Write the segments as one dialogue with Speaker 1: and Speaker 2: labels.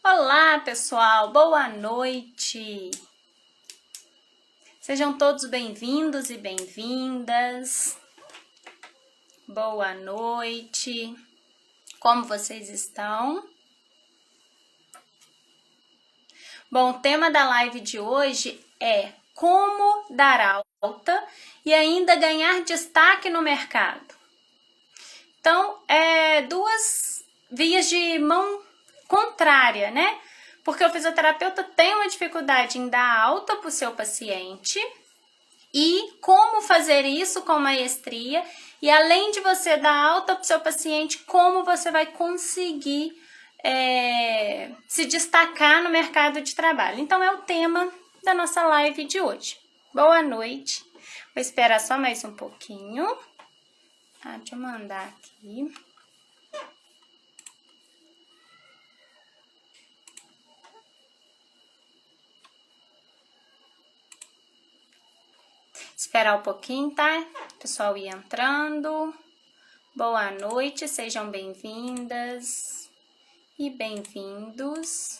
Speaker 1: Olá, pessoal, boa noite. Sejam todos bem-vindos e bem-vindas. Boa noite. Como vocês estão? Bom, o tema da live de hoje é como dar alta e ainda ganhar destaque no mercado. Então, duas vias de mão contrária, né? Porque o fisioterapeuta tem uma dificuldade em dar alta para o seu paciente e como fazer isso com maestria e além de você dar alta para o seu paciente, como você vai conseguir se destacar no mercado de trabalho. Então é o tema da nossa live de hoje. Boa noite. Vou esperar só mais um pouquinho. Tá, deixa eu mandar aqui. Esperar um pouquinho, tá? O pessoal ir entrando. Boa noite, sejam bem-vindas e bem-vindos.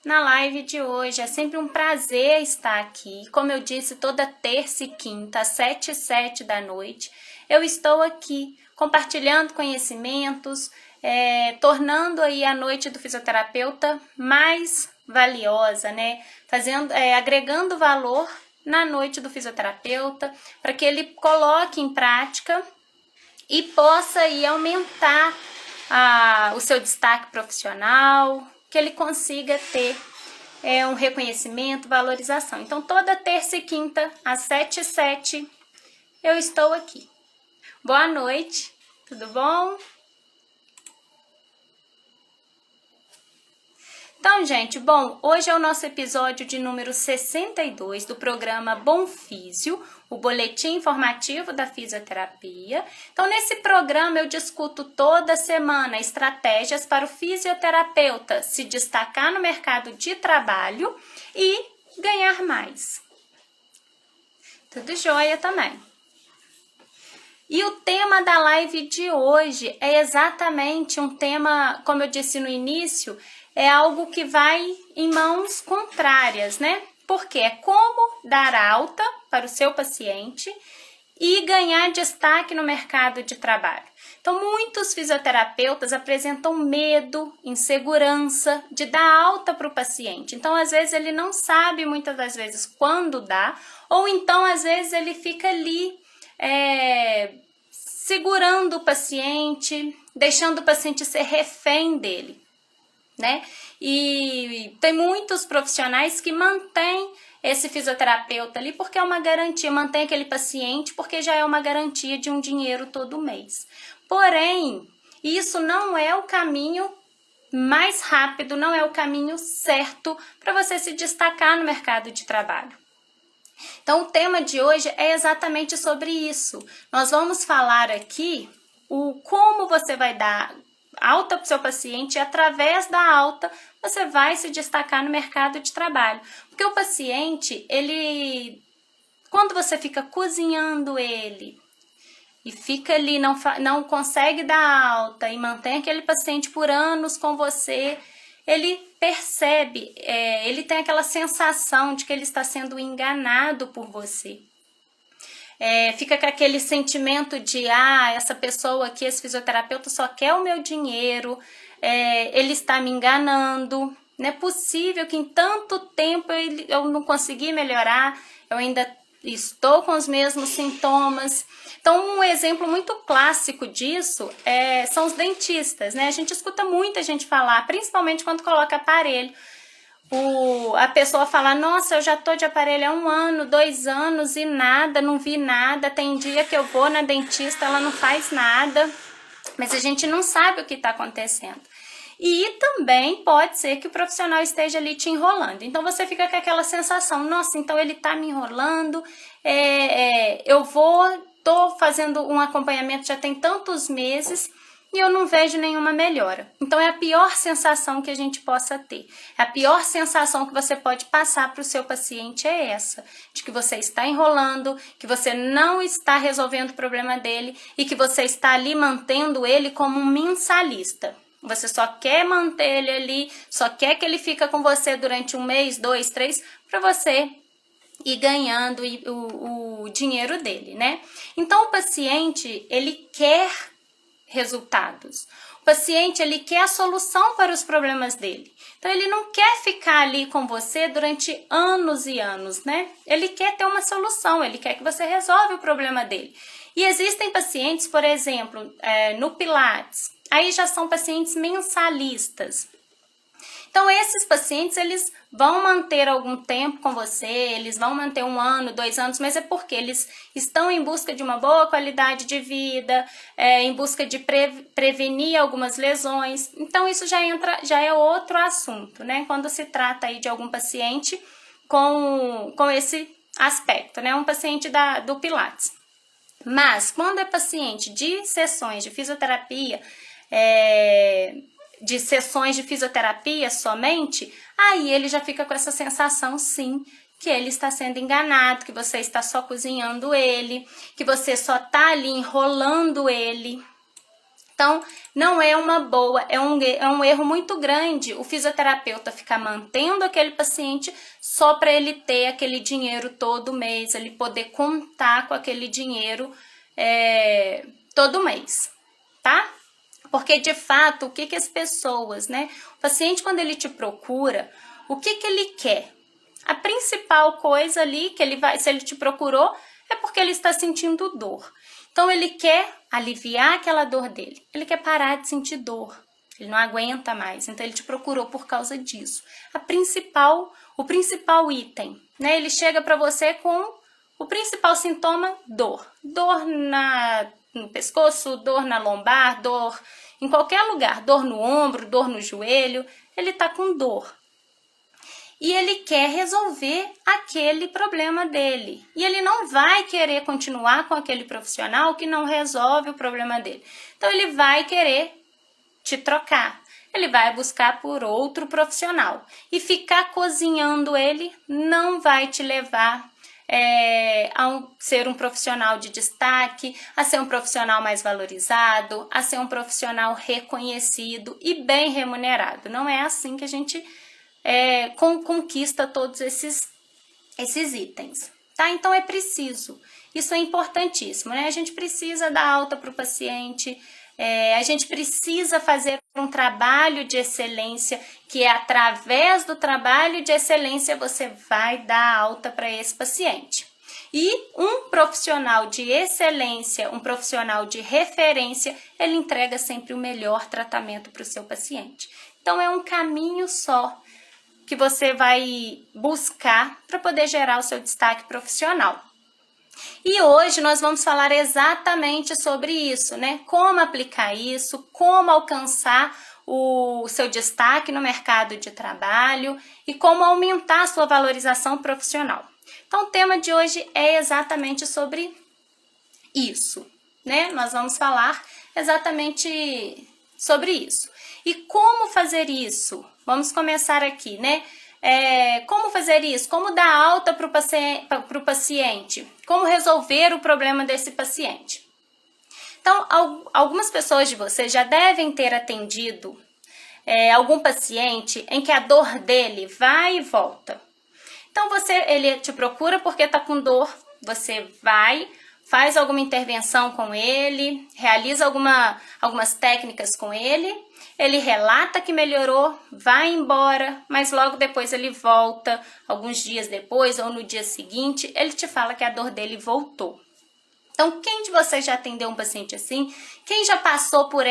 Speaker 1: Na live de hoje é sempre um prazer estar aqui. Como eu disse, toda terça e quinta, às 7 e 7 da noite, eu estou aqui compartilhando conhecimentos, tornando aí a noite do fisioterapeuta mais valiosa, né? Agregando valor na noite do fisioterapeuta para que ele coloque em prática e possa aí aumentar o seu destaque profissional, que ele consiga ter um reconhecimento, valorização. Então, toda terça e quinta, às 7 e 7, eu estou aqui. Boa noite, tudo bom? Então, gente, hoje é o nosso episódio de número 62 do programa Bom Físio, o boletim informativo da fisioterapia. Então, nesse programa eu discuto toda semana estratégias para o fisioterapeuta se destacar no mercado de trabalho e ganhar mais. Tudo jóia também. E o tema da live de hoje é exatamente um tema, como eu disse no início, é algo que vai em mãos contrárias, né? Porque é como dar alta para o seu paciente e ganhar destaque no mercado de trabalho. Então, muitos fisioterapeutas apresentam medo, insegurança de dar alta para o paciente. Então, às vezes, ele não sabe muitas das vezes quando dá, ou então, às vezes, ele fica ali segurando o paciente, deixando o paciente ser refém dele, né? E tem muitos profissionais que mantêm esse fisioterapeuta ali porque é uma garantia, mantém aquele paciente porque já é uma garantia de um dinheiro todo mês. Porém, isso não é o caminho mais rápido, não é o caminho certo para você se destacar no mercado de trabalho. Então, o tema de hoje é exatamente sobre isso. Nós vamos falar aqui como você vai dar alta para o seu paciente e através da alta você vai se destacar no mercado de trabalho. Porque o paciente, quando você fica cozinhando ele e fica ali, não consegue dar alta e mantém aquele paciente por anos com você, ele percebe, ele tem aquela sensação de que ele está sendo enganado por você. Fica com aquele sentimento de, essa pessoa aqui, esse fisioterapeuta só quer o meu dinheiro, ele está me enganando, não é possível que em tanto tempo eu não consegui melhorar, eu ainda estou com os mesmos sintomas. Então, um exemplo muito clássico disso são os dentistas, né? A gente escuta muita gente falar, principalmente quando coloca aparelho. A pessoa fala, nossa, eu já tô de aparelho há 1 ano, 2 anos e nada, não vi nada. Tem dia que eu vou na dentista, ela não faz nada, mas a gente não sabe o que está acontecendo. E também pode ser que o profissional esteja ali te enrolando. Então, você fica com aquela sensação, nossa, então ele está me enrolando, tô fazendo um acompanhamento já tem tantos meses e eu não vejo nenhuma melhora. Então, é a pior sensação que a gente possa ter. A pior sensação que você pode passar para o seu paciente é essa, de que você está enrolando, que você não está resolvendo o problema dele e que você está ali mantendo ele como um mensalista. Você só quer manter ele ali, só quer que ele fica com você durante 1 mês, 2, 3, para você ir ganhando o dinheiro dele, né? Então, o paciente, ele quer resultados. O paciente, ele quer a solução para os problemas dele. Então, ele não quer ficar ali com você durante anos e anos, né? Ele quer ter uma solução, ele quer que você resolva o problema dele. E existem pacientes, por exemplo, no Pilates, aí já são pacientes mensalistas. Então, esses pacientes, eles vão manter algum tempo com você, eles vão manter 1 ano, 2 anos, mas é porque eles estão em busca de uma boa qualidade de vida, em busca de prevenir algumas lesões. Então, isso já é outro assunto, né? Quando se trata aí de algum paciente com esse aspecto, né? Um paciente do Pilates. Mas, quando é paciente de sessões de fisioterapia, de sessões de fisioterapia somente, aí ele já fica com essa sensação, sim, que ele está sendo enganado, que você está só cozinhando ele, que você só está ali enrolando ele. Então, não é uma boa, é um erro muito grande o fisioterapeuta ficar mantendo aquele paciente só para ele ter aquele dinheiro todo mês, ele poder contar com aquele dinheiro todo mês, tá? Porque, de fato, o que as pessoas, né? O paciente, quando ele te procura, o que ele quer? A principal coisa ali que ele vai, se ele te procurou, é porque ele está sentindo dor. Então, ele quer aliviar aquela dor dele. Ele quer parar de sentir dor. Ele não aguenta mais. Então, ele te procurou por causa disso. O principal item, né? Ele chega para você com o principal sintoma, dor. Dor no pescoço, dor na lombar, dor em qualquer lugar, dor no ombro, dor no joelho, ele tá com dor. E ele quer resolver aquele problema dele. E ele não vai querer continuar com aquele profissional que não resolve o problema dele. Então, ele vai querer te trocar. Ele vai buscar por outro profissional. E ficar cozinhando ele não vai te levar a ser um profissional de destaque, a ser um profissional mais valorizado, a ser um profissional reconhecido e bem remunerado. Não é assim que a gente conquista todos esses itens, tá? Então, é preciso, isso é importantíssimo, né? A gente precisa dar alta para o paciente, a gente precisa fazer um trabalho de excelência, que é através do trabalho de excelência você vai dar alta para esse paciente. E um profissional de excelência, um profissional de referência, ele entrega sempre o melhor tratamento para o seu paciente. Então, é um caminho só que você vai buscar para poder gerar o seu destaque profissional. E hoje nós vamos falar exatamente sobre isso, né? Como aplicar isso, como alcançar o seu destaque no mercado de trabalho e como aumentar a sua valorização profissional. Então, o tema de hoje é exatamente sobre isso, né? Nós vamos falar exatamente sobre isso. E como fazer isso? Vamos começar aqui, né? Como fazer isso? Como dar alta para o paciente? Como resolver o problema desse paciente? Então, algumas pessoas de vocês já devem ter atendido algum paciente em que a dor dele vai e volta. Então, ele te procura porque está com dor, você vai, faz alguma intervenção com ele, realiza algumas técnicas com ele, ele relata que melhorou, vai embora, mas logo depois ele volta, alguns dias depois ou no dia seguinte, ele te fala que a dor dele voltou. Então, quem de vocês já atendeu um paciente assim? Quem já passou por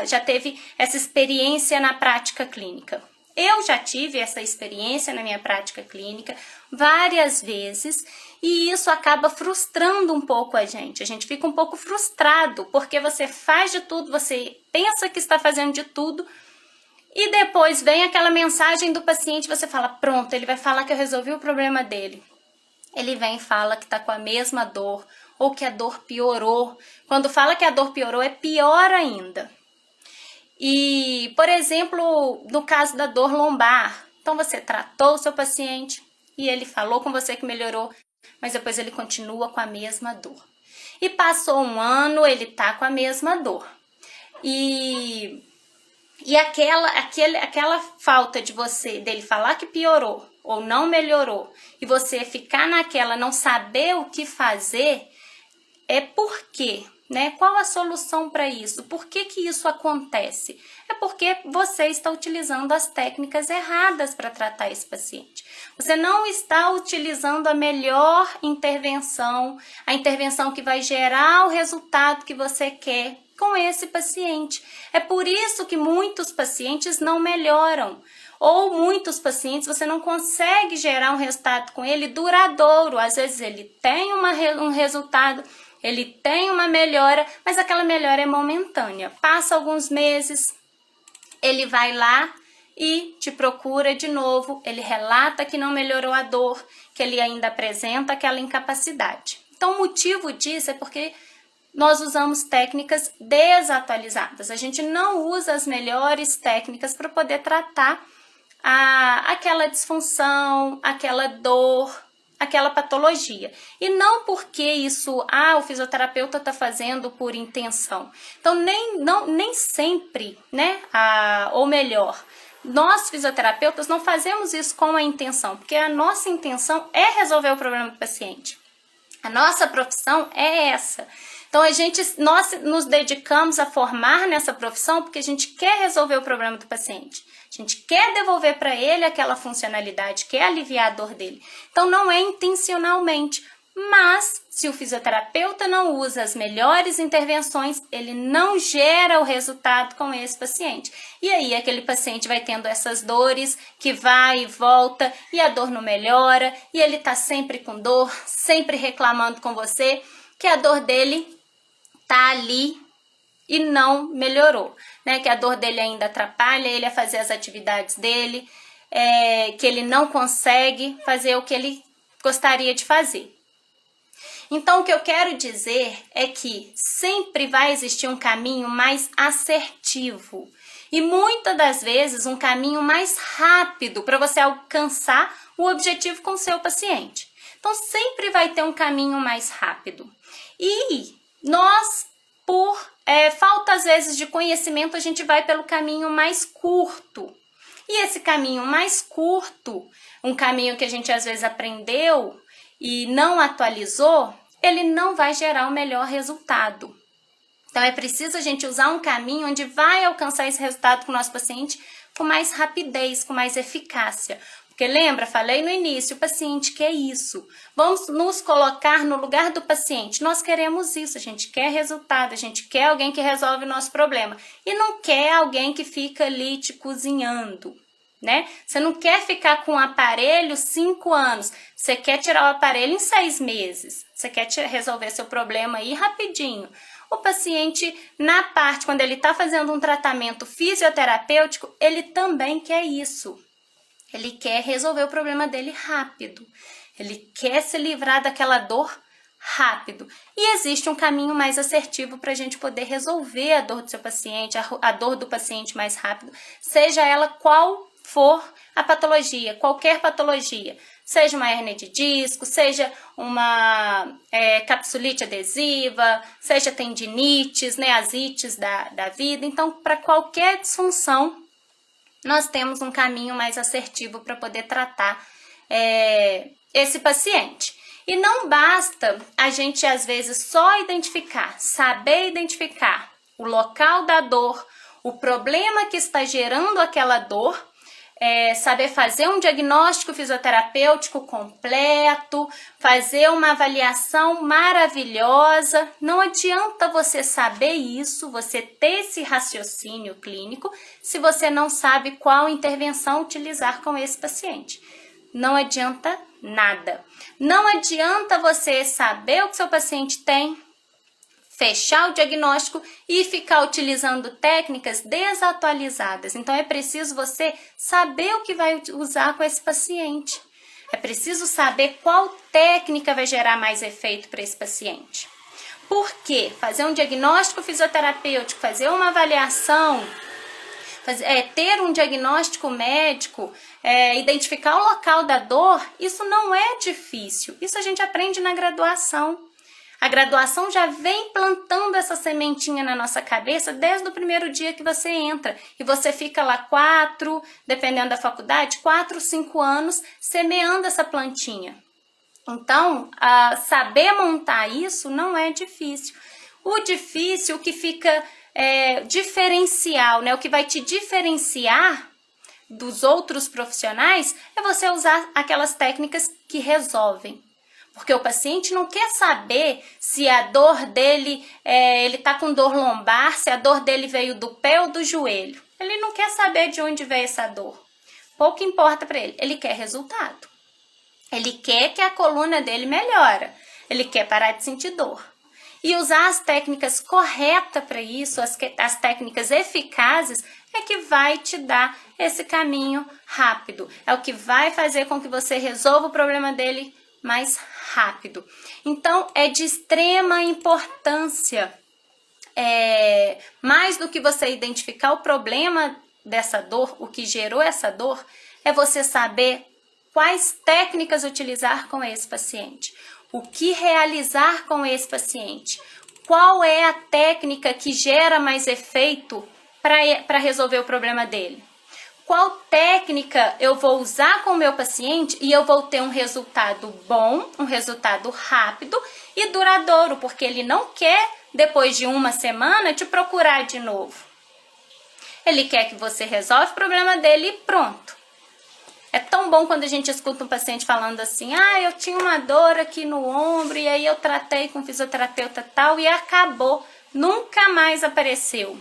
Speaker 1: já teve essa experiência na prática clínica? Eu já tive essa experiência na minha prática clínica várias vezes e isso acaba frustrando um pouco a gente. A gente fica um pouco frustrado porque você faz de tudo, você pensa que está fazendo de tudo e depois vem aquela mensagem do paciente e você fala, pronto, ele vai falar que eu resolvi o problema dele. Ele vem e fala que está com a mesma dor ou que a dor piorou. Quando fala que a dor piorou, é pior ainda. E, por exemplo, no caso da dor lombar, então você tratou o seu paciente e ele falou com você que melhorou, mas depois ele continua com a mesma dor. E passou 1 ano, ele tá com a mesma dor. E E aquela falta de dele falar que piorou ou não melhorou, e você ficar naquela, não saber o que fazer, é por quê? Né? Qual a solução para isso? Por que isso acontece? É porque você está utilizando as técnicas erradas para tratar esse paciente. Você não está utilizando a melhor intervenção, a intervenção que vai gerar o resultado que você quer com esse paciente. É por isso que muitos pacientes não melhoram. Ou muitos pacientes você não consegue gerar um resultado com ele duradouro. Às vezes ele tem um resultado, ele tem uma melhora, mas aquela melhora é momentânea. Passa alguns meses, ele vai lá e te procura de novo, ele relata que não melhorou a dor, que ele ainda apresenta aquela incapacidade. Então o motivo disso é porque nós usamos técnicas desatualizadas. A gente não usa as melhores técnicas para poder tratar aquela disfunção, aquela dor, aquela patologia. E não porque isso, o fisioterapeuta está fazendo por intenção. Então, nem sempre, né? Ou melhor, nós fisioterapeutas não fazemos isso com a intenção, porque a nossa intenção é resolver o problema do paciente. A nossa profissão é essa. Então, nós nos dedicamos a formar nessa profissão porque a gente quer resolver o problema do paciente. A gente quer devolver para ele aquela funcionalidade, quer aliviar a dor dele. Então, não é intencionalmente. Mas, se o fisioterapeuta não usa as melhores intervenções, ele não gera o resultado com esse paciente. E aí, aquele paciente vai tendo essas dores que vai e volta, e a dor não melhora, e ele está sempre com dor, sempre reclamando com você, que a dor dele tá ali e não melhorou, né? Que a dor dele ainda atrapalha ele a fazer as atividades dele, que ele não consegue fazer o que ele gostaria de fazer. Então, o que eu quero dizer é que sempre vai existir um caminho mais assertivo e muitas das vezes um caminho mais rápido para você alcançar o objetivo com o seu paciente. Então, sempre vai ter um caminho mais rápido. E nós, por falta às vezes de conhecimento, a gente vai pelo caminho mais curto. E esse caminho mais curto, um caminho que a gente às vezes aprendeu e não atualizou, ele não vai gerar o melhor resultado. Então, é preciso a gente usar um caminho onde vai alcançar esse resultado com o nosso paciente com mais rapidez, com mais eficácia. Porque lembra, falei no início, o paciente quer isso. Vamos nos colocar no lugar do paciente. Nós queremos isso, a gente quer resultado, a gente quer alguém que resolve o nosso problema. E não quer alguém que fica ali te cozinhando, né? Você não quer ficar com o aparelho 5 anos, você quer tirar o aparelho em 6 meses. Você quer resolver seu problema aí rapidinho. O paciente, na parte, quando ele está fazendo um tratamento fisioterapêutico, ele também quer isso. Ele quer resolver o problema dele rápido. Ele quer se livrar daquela dor rápido. E existe um caminho mais assertivo para a gente poder resolver a dor do seu paciente, a dor do paciente mais rápido, seja ela qual for a patologia, qualquer patologia. Seja uma hérnia de disco, seja uma capsulite adesiva, seja tendinites, né, as ites da vida. Então, para qualquer disfunção, nós temos um caminho mais assertivo para poder tratar esse paciente. E não basta a gente, às vezes, só saber identificar o local da dor, o problema que está gerando aquela dor, saber fazer um diagnóstico fisioterapêutico completo, fazer uma avaliação maravilhosa. Não adianta você saber isso, você ter esse raciocínio clínico, se você não sabe qual intervenção utilizar com esse paciente. Não adianta nada. Não adianta você saber o que seu paciente tem, fechar o diagnóstico e ficar utilizando técnicas desatualizadas. Então, é preciso você saber o que vai usar com esse paciente. É preciso saber qual técnica vai gerar mais efeito para esse paciente. Por quê? Fazer um diagnóstico fisioterapêutico, fazer uma avaliação, ter um diagnóstico médico, identificar o local da dor, isso não é difícil. Isso a gente aprende na graduação. A graduação já vem plantando essa sementinha na nossa cabeça desde o primeiro dia que você entra. E você fica lá 4, dependendo da faculdade, 4, 5 anos semeando essa plantinha. Então, saber montar isso não é difícil. O difícil, o que fica diferencial, né? O que vai te diferenciar dos outros profissionais é você usar aquelas técnicas que resolvem. Porque o paciente não quer saber se a dor dele, ele tá com dor lombar, se a dor dele veio do pé ou do joelho. Ele não quer saber de onde veio essa dor. Pouco importa para ele. Ele quer resultado. Ele quer que a coluna dele melhore. Ele quer parar de sentir dor. E usar as técnicas corretas para isso, as técnicas eficazes, é que vai te dar esse caminho rápido. É o que vai fazer com que você resolva o problema dele mais rápido. Então, é de extrema importância, mais do que você identificar o problema dessa dor, o que gerou essa dor, é você saber quais técnicas utilizar com esse paciente, o que realizar com esse paciente, qual é a técnica que gera mais efeito para resolver o problema dele. Qual técnica eu vou usar com o meu paciente e eu vou ter um resultado bom, um resultado rápido e duradouro, porque ele não quer, depois de uma semana, te procurar de novo. Ele quer que você resolva o problema dele e pronto. É tão bom quando a gente escuta um paciente falando assim, eu tinha uma dor aqui no ombro e aí eu tratei com fisioterapeuta tal e acabou, nunca mais apareceu.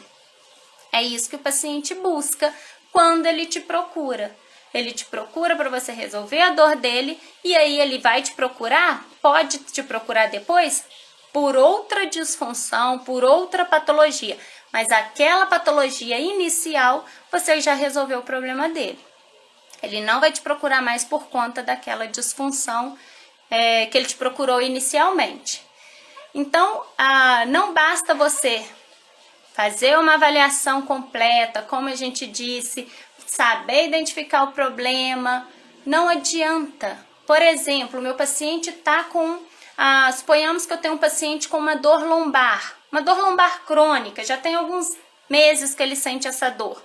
Speaker 1: É isso que o paciente busca quando ele te procura. Ele te procura para você resolver a dor dele e aí ele vai te procurar, pode te procurar depois por outra disfunção, por outra patologia. Mas aquela patologia inicial, você já resolveu o problema dele. Ele não vai te procurar mais por conta daquela disfunção que ele te procurou inicialmente. Então, não basta você fazer uma avaliação completa, como a gente disse, saber identificar o problema, não adianta. Por exemplo, o meu paciente está com, suponhamos que eu tenho um paciente com uma dor lombar crônica, já tem alguns meses que ele sente essa dor.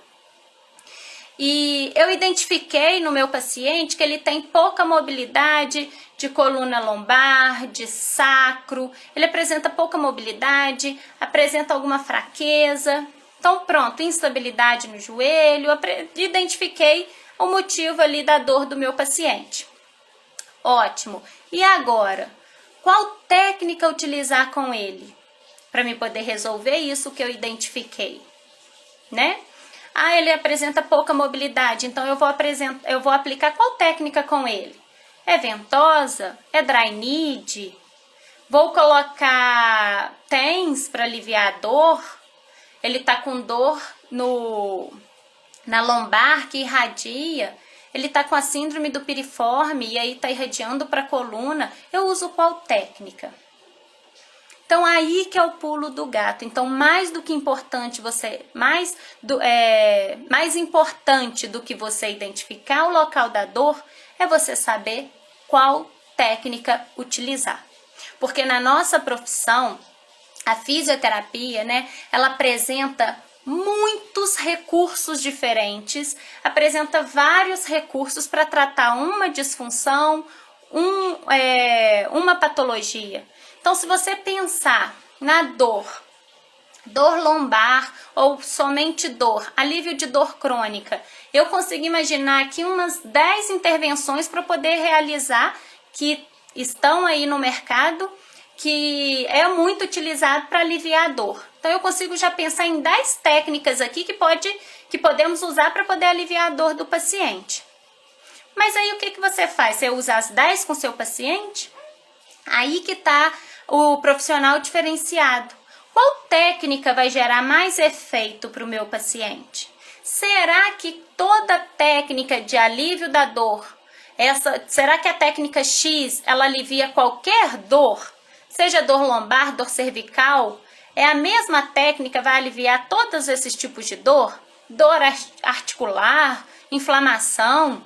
Speaker 1: E eu identifiquei no meu paciente que ele tem pouca mobilidade de coluna lombar, de sacro, ele apresenta pouca mobilidade, apresenta alguma fraqueza. Então pronto, instabilidade no joelho, identifiquei o motivo ali da dor do meu paciente. Ótimo. E agora, qual técnica utilizar com ele para me poder resolver isso que eu identifiquei, né? Ele apresenta pouca mobilidade, então eu vou aplicar qual técnica com ele? É ventosa? É dry need? Vou colocar TENS para aliviar a dor? Ele está com dor na lombar que irradia? Ele está com a síndrome do piriforme e aí está irradiando para a coluna? Eu uso qual técnica? Então, aí que é o pulo do gato. Então, mais importante do que você identificar o local da dor é você saber qual técnica utilizar. Porque na nossa profissão, a fisioterapia, né, ela apresenta muitos recursos diferentes, apresenta vários recursos para tratar uma disfunção, uma patologia. Então, se você pensar na dor lombar ou somente dor, alívio de dor crônica, eu consigo imaginar aqui umas 10 intervenções para poder realizar que estão aí no mercado, que é muito utilizado para aliviar a dor. Então, eu consigo já pensar em 10 técnicas aqui que podemos usar para poder aliviar a dor do paciente. Mas aí o que você faz? Você usa as 10 com seu paciente? Aí que está o profissional diferenciado. Qual técnica vai gerar mais efeito para o meu paciente? Será que toda técnica de alívio da dor, será que a técnica X ela alivia qualquer dor? Seja dor lombar, dor cervical, é a mesma técnica, vai aliviar todos esses tipos de dor? Dor articular, inflamação.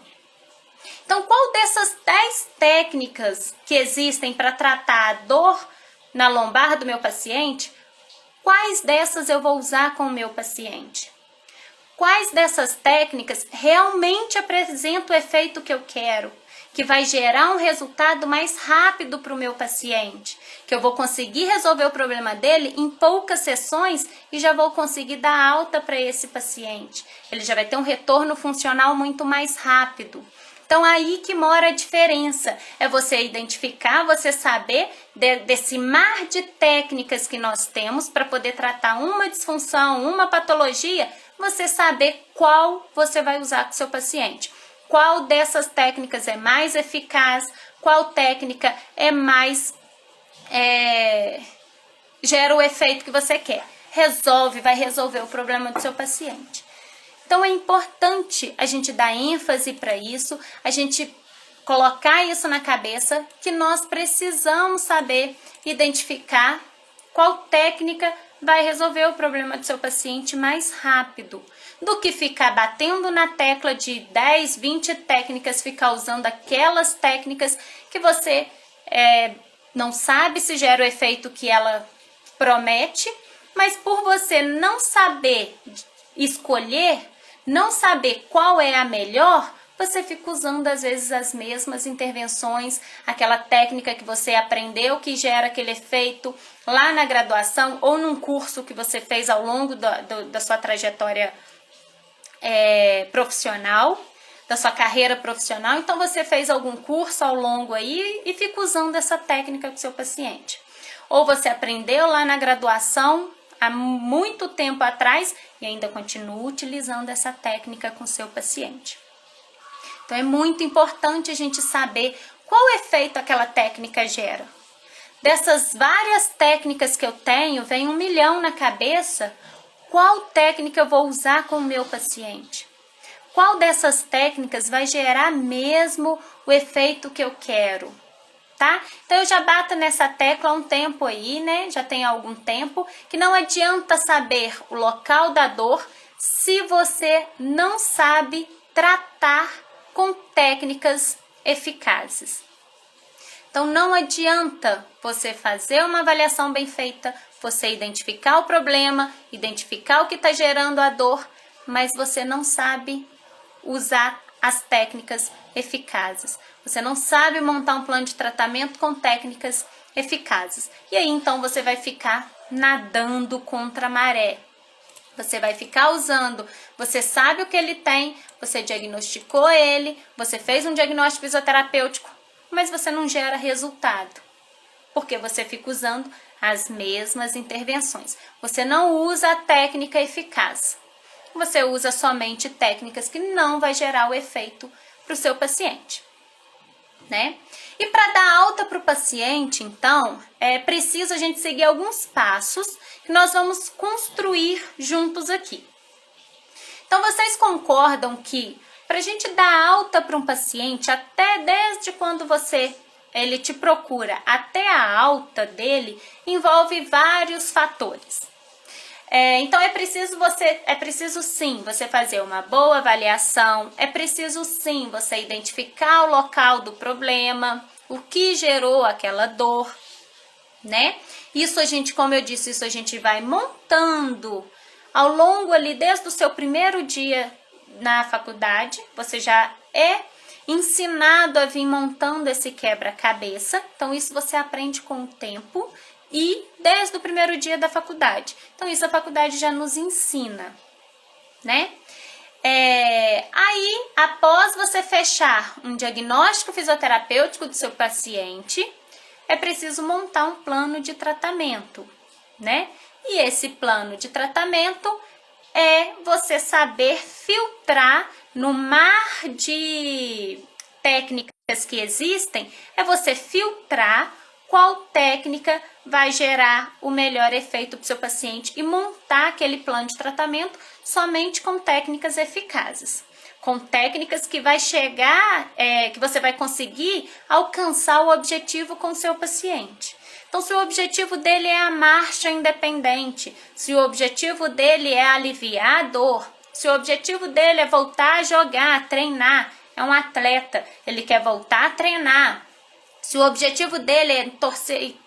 Speaker 1: Então, qual dessas 10 técnicas que existem para tratar a dor na lombar do meu paciente, quais dessas eu vou usar com o meu paciente? Quais dessas técnicas realmente apresentam o efeito que eu quero? Que vai gerar um resultado mais rápido para o meu paciente, que eu vou conseguir resolver o problema dele em poucas sessões e já vou conseguir dar alta para esse paciente. Ele já vai ter um retorno funcional muito mais rápido. Então, aí que mora a diferença, é você identificar, você saber desse mar de técnicas que nós temos para poder tratar uma disfunção, uma patologia, você saber qual você vai usar com o seu paciente. Qual dessas técnicas é mais eficaz, qual técnica é mais gera o efeito que você quer. Vai resolver o problema do seu paciente. Então é importante a gente dar ênfase para isso, a gente colocar isso na cabeça, que nós precisamos saber identificar qual técnica vai resolver o problema do seu paciente mais rápido, do que ficar batendo na tecla de 10, 20 técnicas, ficar usando aquelas técnicas que você não sabe se gera o efeito que ela promete, mas por você não saber escolher, não saber qual é a melhor, você fica usando às vezes as mesmas intervenções, aquela técnica que você aprendeu que gera aquele efeito lá na graduação ou num curso que você fez ao longo da sua trajetória profissional, da sua carreira profissional. Então você fez algum curso ao longo aí e fica usando essa técnica com o seu paciente. Ou você aprendeu lá na graduação há muito tempo atrás e ainda continua utilizando essa técnica com o seu paciente. Então é muito importante a gente saber qual efeito aquela técnica gera. Dessas várias técnicas que eu tenho, vem 1 milhão na cabeça, qual técnica eu vou usar com o meu paciente? Qual dessas técnicas vai gerar mesmo o efeito que eu quero? Tá? Então eu já bato nessa tecla há um tempo aí, né? Já tem algum tempo, que não adianta saber o local da dor se você não sabe tratar com técnicas eficazes. Então não adianta você fazer uma avaliação bem feita, você identificar o problema, identificar o que está gerando a dor, mas você não sabe usar as técnicas eficazes. Você não sabe montar um plano de tratamento com técnicas eficazes. E aí então você vai ficar nadando contra a maré. Você vai ficar usando, você sabe o que ele tem, você diagnosticou ele, você fez um diagnóstico fisioterapêutico, mas você não gera resultado, porque você fica usando as mesmas intervenções. Você não usa a técnica eficaz, você usa somente técnicas que não vai gerar o efeito para o seu paciente, né? E para dar alta para o paciente, então, é preciso a gente seguir alguns passos que nós vamos construir juntos aqui. Então, vocês concordam que para a gente dar alta para um paciente, até desde quando ele te procura até a alta dele, envolve vários fatores. Então é preciso sim você fazer uma boa avaliação, é preciso sim você identificar o local do problema, o que gerou aquela dor, né? Isso a gente, como eu disse, isso a gente vai montando ao longo ali, desde o seu primeiro dia na faculdade, você já é ensinado a vir montando esse quebra-cabeça, então isso você aprende com o tempo e desde o primeiro dia da faculdade. Então isso a faculdade já nos ensina, né? Aí, após você fechar um diagnóstico fisioterapêutico do seu paciente, é preciso montar um plano de tratamento, né? E esse plano de tratamento é você saber filtrar no mar de técnicas que existem, é você filtrar qual técnica vai gerar o melhor efeito para o seu paciente e montar aquele plano de tratamento somente com técnicas eficazes, com técnicas que vai chegar, que você vai conseguir alcançar o objetivo com o seu paciente. Então, se o objetivo dele é a marcha independente, se o objetivo dele é aliviar a dor, se o objetivo dele é voltar a jogar, a treinar, é um atleta, ele quer voltar a treinar, Se o objetivo dele é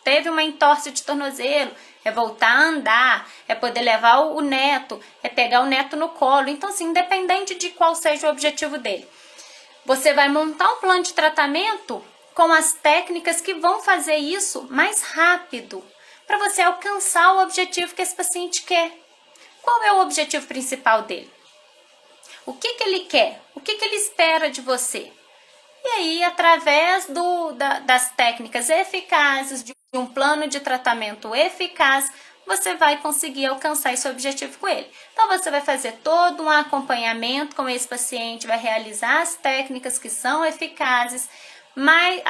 Speaker 1: teve uma entorse de tornozelo, é voltar a andar, é poder levar o neto, é pegar o neto no colo. Então, assim, independente de qual seja o objetivo dele, você vai montar um plano de tratamento com as técnicas que vão fazer isso mais rápido, para você alcançar o objetivo que esse paciente quer. Qual é o objetivo principal dele? O que ele quer? O que ele espera de você? E aí, através das técnicas eficazes, de um plano de tratamento eficaz, você vai conseguir alcançar esse objetivo com ele. Então, você vai fazer todo um acompanhamento com esse paciente, vai realizar as técnicas que são eficazes, mas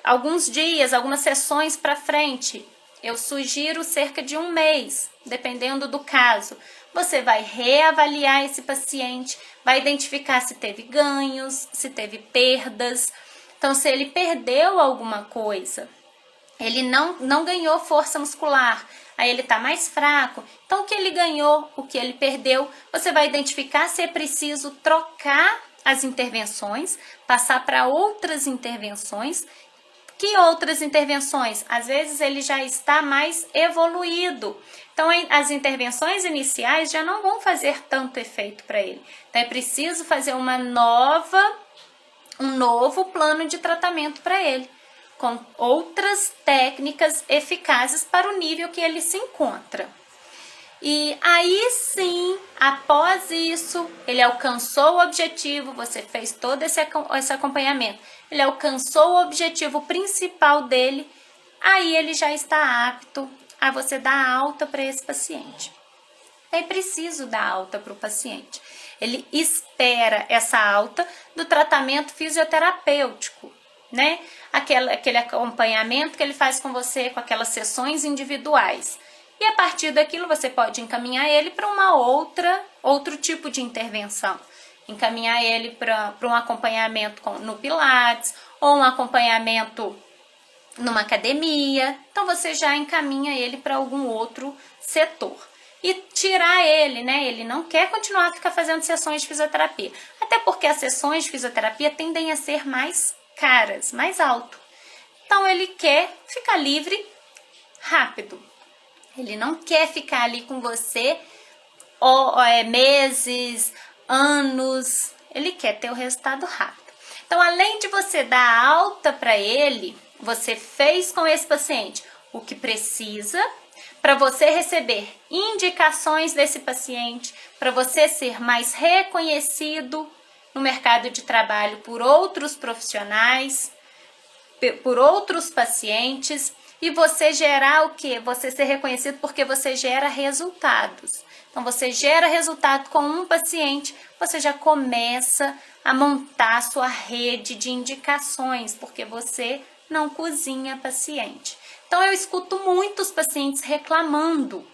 Speaker 1: alguns dias, algumas sessões para frente, eu sugiro cerca de 1 mês, dependendo do caso. Você vai reavaliar esse paciente, vai identificar se teve ganhos, se teve perdas. Então, se ele perdeu alguma coisa, ele não ganhou força muscular, aí ele está mais fraco. Então, o que ele ganhou, o que ele perdeu, você vai identificar se é preciso trocar as intervenções, passar para outras intervenções. Que outras intervenções? Às vezes ele já está mais evoluído. Então, as intervenções iniciais já não vão fazer tanto efeito para ele. Então, é preciso fazer um novo plano de tratamento para ele, com outras técnicas eficazes para o nível que ele se encontra. E aí sim, após isso, ele alcançou o objetivo, você fez todo esse acompanhamento, ele alcançou o objetivo principal dele, aí ele já está apto a você dar alta para esse paciente. É preciso dar alta para o paciente. Ele espera essa alta do tratamento fisioterapêutico, né? Aquele acompanhamento que ele faz com você, com aquelas sessões individuais. E a partir daquilo você pode encaminhar ele para outro tipo de intervenção. Encaminhar ele para um acompanhamento no Pilates ou um acompanhamento numa academia. Então você já encaminha ele para algum outro setor. E tirar ele, né? Ele não quer continuar a ficar fazendo sessões de fisioterapia. Até porque as sessões de fisioterapia tendem a ser mais caras, mais alto. Então ele quer ficar livre rápido. Ele não quer ficar ali com você meses, anos. Ele quer ter o resultado rápido. Então, além de você dar alta para ele, você fez com esse paciente o que precisa para você receber indicações desse paciente, para você ser mais reconhecido no mercado de trabalho por outros profissionais, por outros pacientes. E você gerar o quê? Você ser reconhecido porque você gera resultados. Então, você gera resultado com um paciente, você já começa a montar a sua rede de indicações, porque você não cozinha paciente. Então, eu escuto muitos pacientes reclamando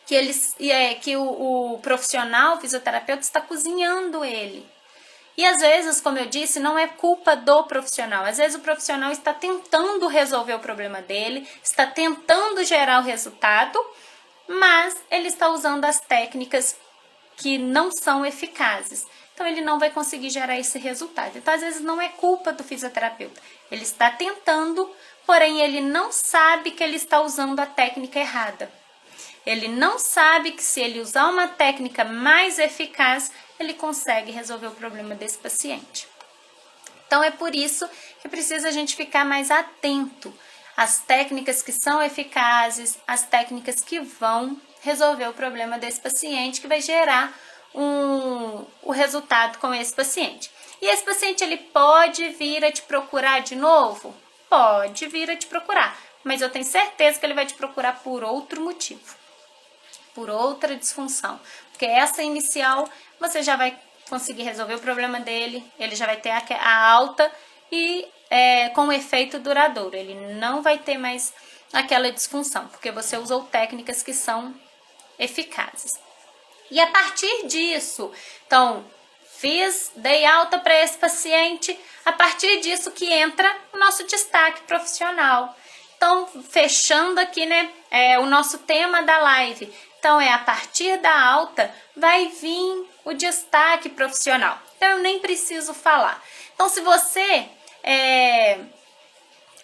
Speaker 1: que o profissional fisioterapeuta está cozinhando ele. E às vezes, como eu disse, não é culpa do profissional. Às vezes o profissional está tentando resolver o problema dele, está tentando gerar o resultado, mas ele está usando as técnicas que não são eficazes. Então ele não vai conseguir gerar esse resultado. Então às vezes não é culpa do fisioterapeuta. Ele está tentando, porém ele não sabe que ele está usando a técnica errada. Ele não sabe que se ele usar uma técnica mais eficaz, ele consegue resolver o problema desse paciente. Então, é por isso que precisa a gente ficar mais atento às técnicas que são eficazes, às técnicas que vão resolver o problema desse paciente, que vai gerar o resultado com esse paciente. E esse paciente, ele pode vir a te procurar de novo? Pode vir a te procurar, mas eu tenho certeza que ele vai te procurar por outro motivo, por outra disfunção, porque essa inicial você já vai conseguir resolver o problema dele, ele já vai ter a alta e com um efeito duradouro, ele não vai ter mais aquela disfunção, porque você usou técnicas que são eficazes. E a partir disso, então, dei alta para esse paciente, a partir disso que entra o nosso destaque profissional. Então, fechando aqui, né, o nosso tema da live. Então, a partir da alta vai vir o destaque profissional. Então, eu nem preciso falar. Então, se você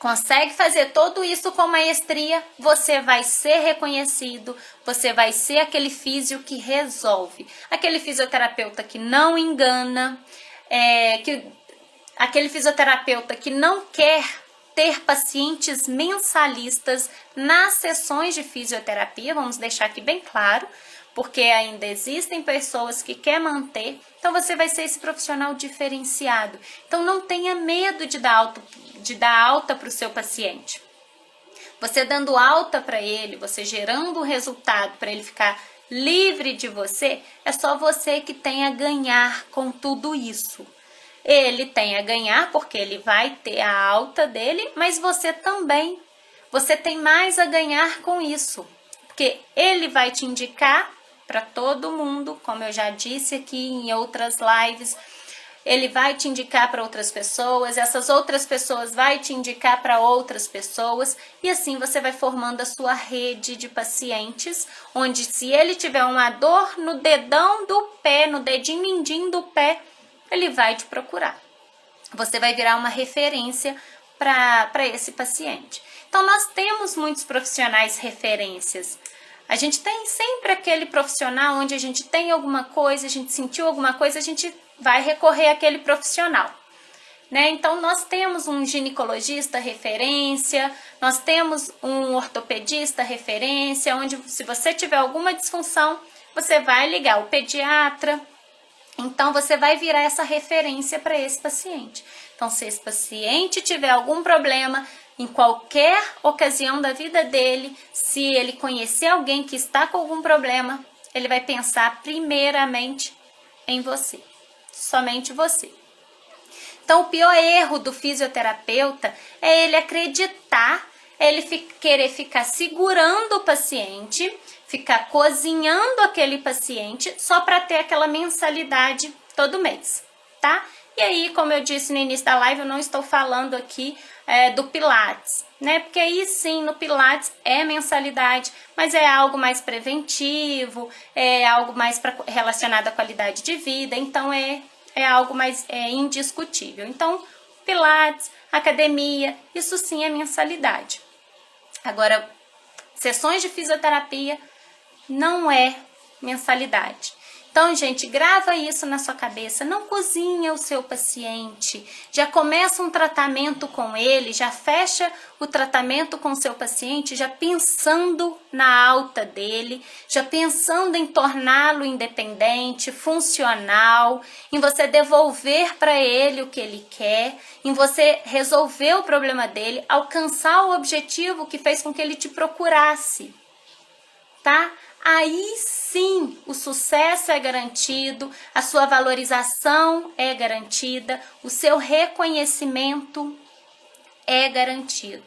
Speaker 1: consegue fazer tudo isso com maestria, você vai ser reconhecido, você vai ser aquele físio que resolve, aquele fisioterapeuta que não engana, aquele fisioterapeuta que não quer ter pacientes mensalistas nas sessões de fisioterapia, vamos deixar aqui bem claro, porque ainda existem pessoas que querem manter, então você vai ser esse profissional diferenciado. Então não tenha medo de dar alta para o seu paciente. Você dando alta para ele, você gerando um resultado para ele ficar livre de você, é só você que tem a ganhar com tudo isso. Ele tem a ganhar porque ele vai ter a alta dele, mas você também. Você tem mais a ganhar com isso, porque ele vai te indicar para todo mundo, como eu já disse aqui em outras lives, ele vai te indicar para outras pessoas, essas outras pessoas vai te indicar para outras pessoas, e assim você vai formando a sua rede de pacientes, onde se ele tiver uma dor no dedão do pé, no dedinho mindinho do pé, ele vai te procurar. Você vai virar uma referência para esse paciente. Então, nós temos muitos profissionais referências. A gente tem sempre aquele profissional onde a gente tem alguma coisa, a gente sentiu alguma coisa, a gente vai recorrer àquele profissional. Né? Então, nós temos um ginecologista referência, nós temos um ortopedista referência, onde se você tiver alguma disfunção, você vai ligar o pediatra. Então, você vai virar essa referência para esse paciente. Então, se esse paciente tiver algum problema, em qualquer ocasião da vida dele, se ele conhecer alguém que está com algum problema, ele vai pensar primeiramente em você, somente você. Então, o pior erro do fisioterapeuta é ele acreditar, é ele querer ficar segurando o paciente, ficar cozinhando aquele paciente só para ter aquela mensalidade todo mês, tá? E aí, como eu disse no início da live, eu não estou falando aqui do Pilates, né? Porque aí sim, no Pilates é mensalidade, mas é algo mais preventivo, é algo mais relacionado à qualidade de vida, então é algo mais indiscutível. Então, Pilates, academia, isso sim é mensalidade. Agora, sessões de fisioterapia não é mensalidade. Então, gente, grava isso na sua cabeça, não cozinha o seu paciente, já começa um tratamento com ele, já fecha o tratamento com o seu paciente, já pensando na alta dele, já pensando em torná-lo independente, funcional, em você devolver para ele o que ele quer, em você resolver o problema dele, alcançar o objetivo que fez com que ele te procurasse, tá? Aí sim, o sucesso é garantido, a sua valorização é garantida, o seu reconhecimento é garantido.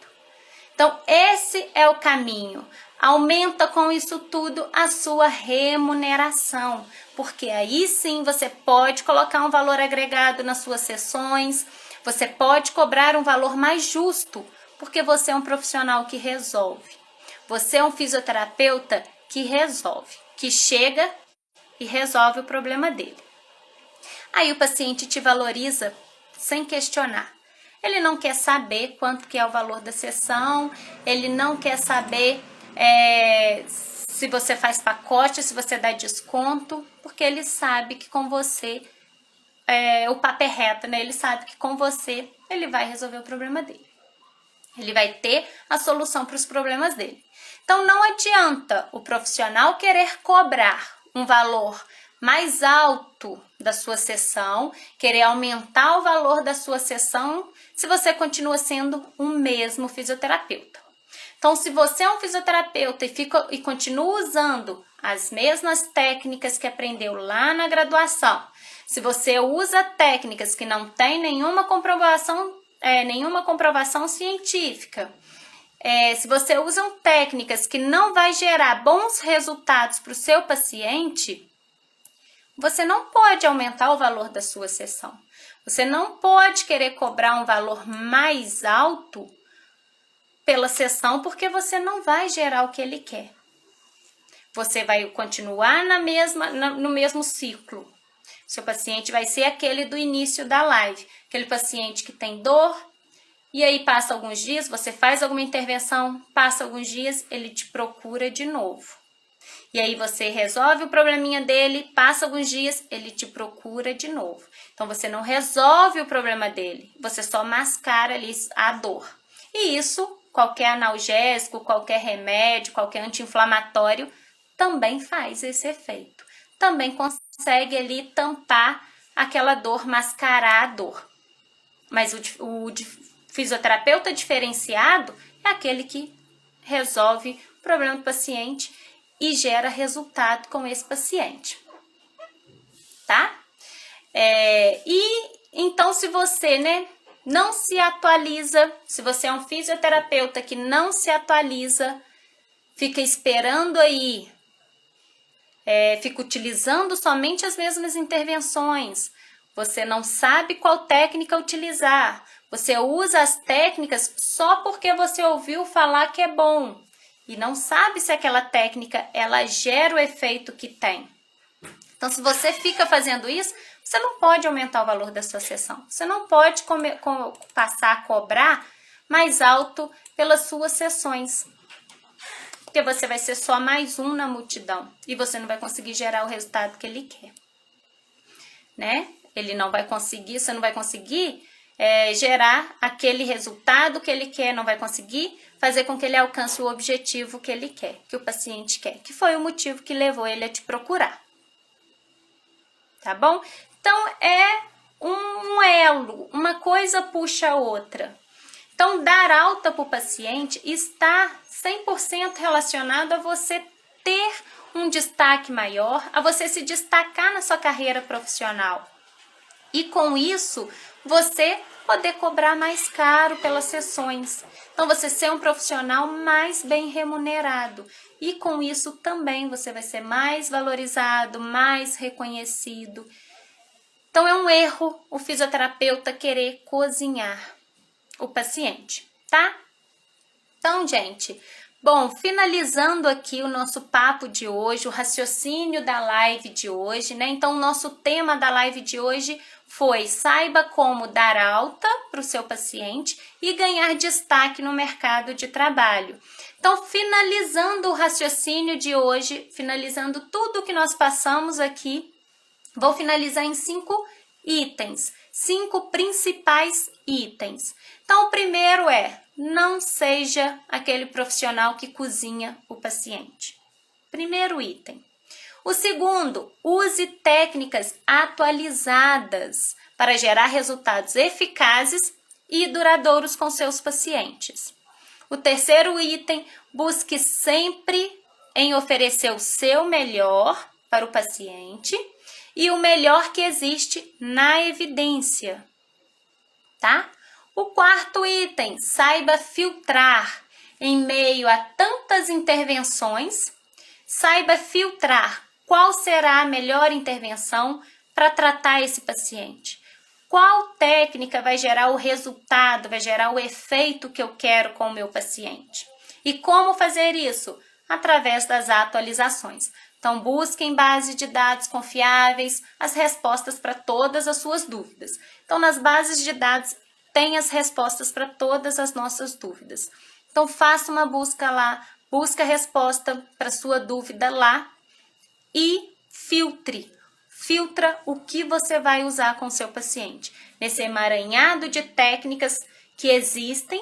Speaker 1: Então, esse é o caminho. Aumenta com isso tudo a sua remuneração, porque aí sim você pode colocar um valor agregado nas suas sessões, você pode cobrar um valor mais justo, porque você é um profissional que resolve. Você é um fisioterapeuta que resolve, que chega e resolve o problema dele. Aí o paciente te valoriza sem questionar. Ele não quer saber quanto que é o valor da sessão, ele não quer saber se você faz pacote, se você dá desconto, porque ele sabe que com você, o papo é reto, né? Ele sabe que com você ele vai resolver o problema dele. Ele vai ter a solução para os problemas dele. Então, não adianta o profissional querer cobrar um valor mais alto da sua sessão, querer aumentar o valor da sua sessão, se você continua sendo o mesmo fisioterapeuta. Então, se você é um fisioterapeuta e continua usando as mesmas técnicas que aprendeu lá na graduação, se você usa técnicas que não têm nenhuma comprovação científica, se você usa técnicas que não vai gerar bons resultados para o seu paciente, você não pode aumentar o valor da sua sessão. Você não pode querer cobrar um valor mais alto pela sessão, porque você não vai gerar o que ele quer. Você vai continuar no mesmo ciclo. Seu paciente vai ser aquele do início da live, aquele paciente que tem dor, E aí passa alguns dias, você faz alguma intervenção, passa alguns dias, ele te procura de novo. E aí você resolve o probleminha dele, passa alguns dias, ele te procura de novo. Então você não resolve o problema dele, você só mascara ali a dor. E isso, qualquer analgésico, qualquer remédio, qualquer anti-inflamatório também faz esse efeito. Também consegue ali tampar aquela dor, mascarar a dor. Mas o fisioterapeuta diferenciado é aquele que resolve o problema do paciente e gera resultado com esse paciente, tá? E então, se você, não se atualiza, se você é um fisioterapeuta que não se atualiza, fica esperando aí, fica utilizando somente as mesmas intervenções, você não sabe qual técnica utilizar, você usa as técnicas só porque você ouviu falar que é bom e não sabe se aquela técnica ela gera o efeito que tem. Então, se você fica fazendo isso, você não pode aumentar o valor da sua sessão. Você não pode passar a cobrar mais alto pelas suas sessões. Porque você vai ser só mais um na multidão. E você não vai conseguir gerar o resultado que ele quer. Ele não vai conseguir, você não vai conseguir gerar aquele resultado que ele quer, não vai conseguir fazer com que ele alcance o objetivo que ele quer, que o paciente quer, que foi o motivo que levou ele a te procurar. Tá bom? Então, é um elo, uma coisa puxa a outra. Então, dar alta para o paciente está 100% relacionado a você ter um destaque maior, a você se destacar na sua carreira profissional. E com isso, você poder cobrar mais caro pelas sessões. Então, você ser um profissional mais bem remunerado. E com isso também você vai ser mais valorizado, mais reconhecido. Então, é um erro o fisioterapeuta querer cozinhar o paciente, tá? Então, gente, bom, finalizando aqui o nosso papo de hoje, o raciocínio da live de hoje, Então, o nosso tema da live de hoje foi: saiba como dar alta para o seu paciente e ganhar destaque no mercado de trabalho. Então, finalizando o raciocínio de hoje, finalizando tudo que nós passamos aqui, vou finalizar em 5 itens, 5 principais itens. Então, o primeiro é: não seja aquele profissional que cozinha o paciente. Primeiro item. O segundo, use técnicas atualizadas para gerar resultados eficazes e duradouros com seus pacientes. O terceiro item, busque sempre em oferecer o seu melhor para o paciente e o melhor que existe na evidência, tá? O quarto item, saiba filtrar em meio a tantas intervenções, saiba filtrar qual será a melhor intervenção para tratar esse paciente. Qual técnica vai gerar o resultado, vai gerar o efeito que eu quero com o meu paciente? E como fazer isso? Através das atualizações. Então, busque em base de dados confiáveis as respostas para todas as suas dúvidas. Então, nas bases de dados, tem as respostas para todas as nossas dúvidas. Então, faça uma busca lá, busque a resposta para sua dúvida lá e filtra o que você vai usar com o seu paciente. Nesse emaranhado de técnicas que existem,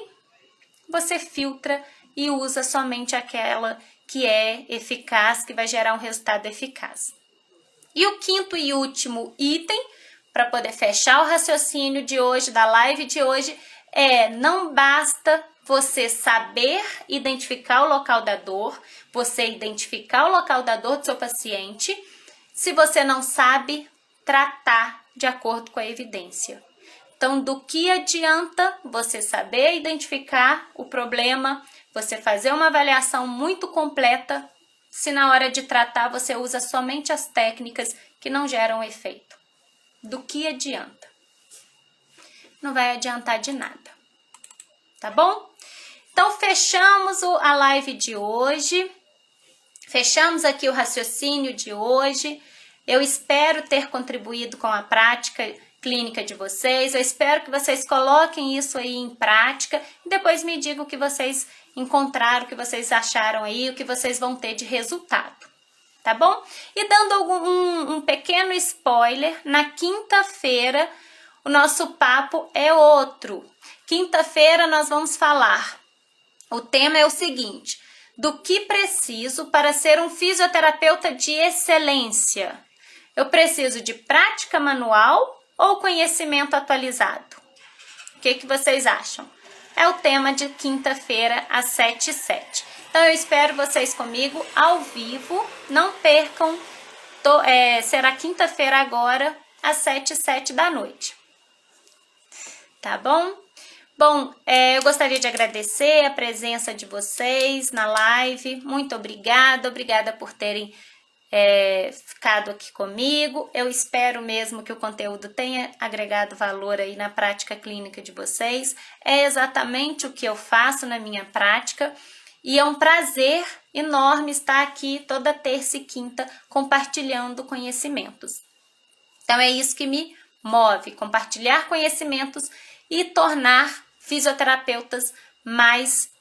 Speaker 1: você filtra e usa somente aquela que é eficaz, que vai gerar um resultado eficaz. E o quinto e último item, para poder fechar o raciocínio de hoje, da live de hoje, não basta você saber identificar o local da dor, você identificar o local da dor do seu paciente, se você não sabe tratar de acordo com a evidência. Então, do que adianta você saber identificar o problema, você fazer uma avaliação muito completa, se na hora de tratar você usa somente as técnicas que não geram efeito? Do que adianta? Não vai adiantar de nada, tá bom? Então, fechamos a live de hoje, fechamos aqui o raciocínio de hoje. Eu espero ter contribuído com a prática clínica de vocês. Eu espero que vocês coloquem isso aí em prática e depois me digam o que vocês encontraram, o que vocês acharam aí, o que vocês vão ter de resultado, tá bom? E dando um pequeno spoiler, na quinta-feira o nosso papo é outro. Quinta-feira nós vamos falar, o tema é o seguinte: do que preciso para ser um fisioterapeuta de excelência? Eu preciso de prática manual ou conhecimento atualizado? O que vocês acham? É o tema de quinta-feira às 7h07. Então eu espero vocês comigo ao vivo. Não percam, será quinta-feira agora às 7h07 da noite. Tá bom? Bom, eu gostaria de agradecer a presença de vocês na live. Muito obrigada por terem ficado aqui comigo. Eu espero mesmo que o conteúdo tenha agregado valor aí na prática clínica de vocês. É exatamente o que eu faço na minha prática e é um prazer enorme estar aqui toda terça e quinta compartilhando conhecimentos. Então é isso que me move, compartilhar conhecimentos e tornar fisioterapeutas mais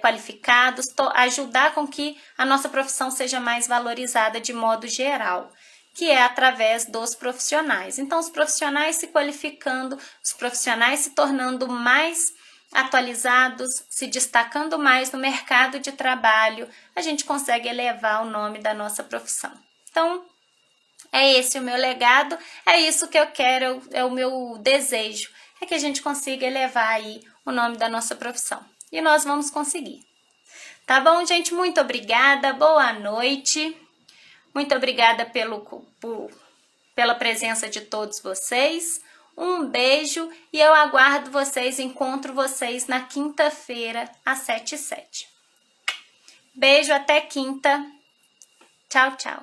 Speaker 1: qualificados, ajudar com que a nossa profissão seja mais valorizada de modo geral, que é através dos profissionais. Então, os profissionais se qualificando, os profissionais se tornando mais atualizados, se destacando mais no mercado de trabalho, a gente consegue elevar o nome da nossa profissão. Então, é esse o meu legado, é isso que eu quero, é o meu desejo, é que a gente consiga elevar aí o nome da nossa profissão. E nós vamos conseguir. Tá bom, gente? Muito obrigada, boa noite. Muito obrigada pela presença de todos vocês. Um beijo e eu aguardo vocês, encontro vocês na quinta-feira às 7h07. Beijo, até quinta. Tchau, tchau.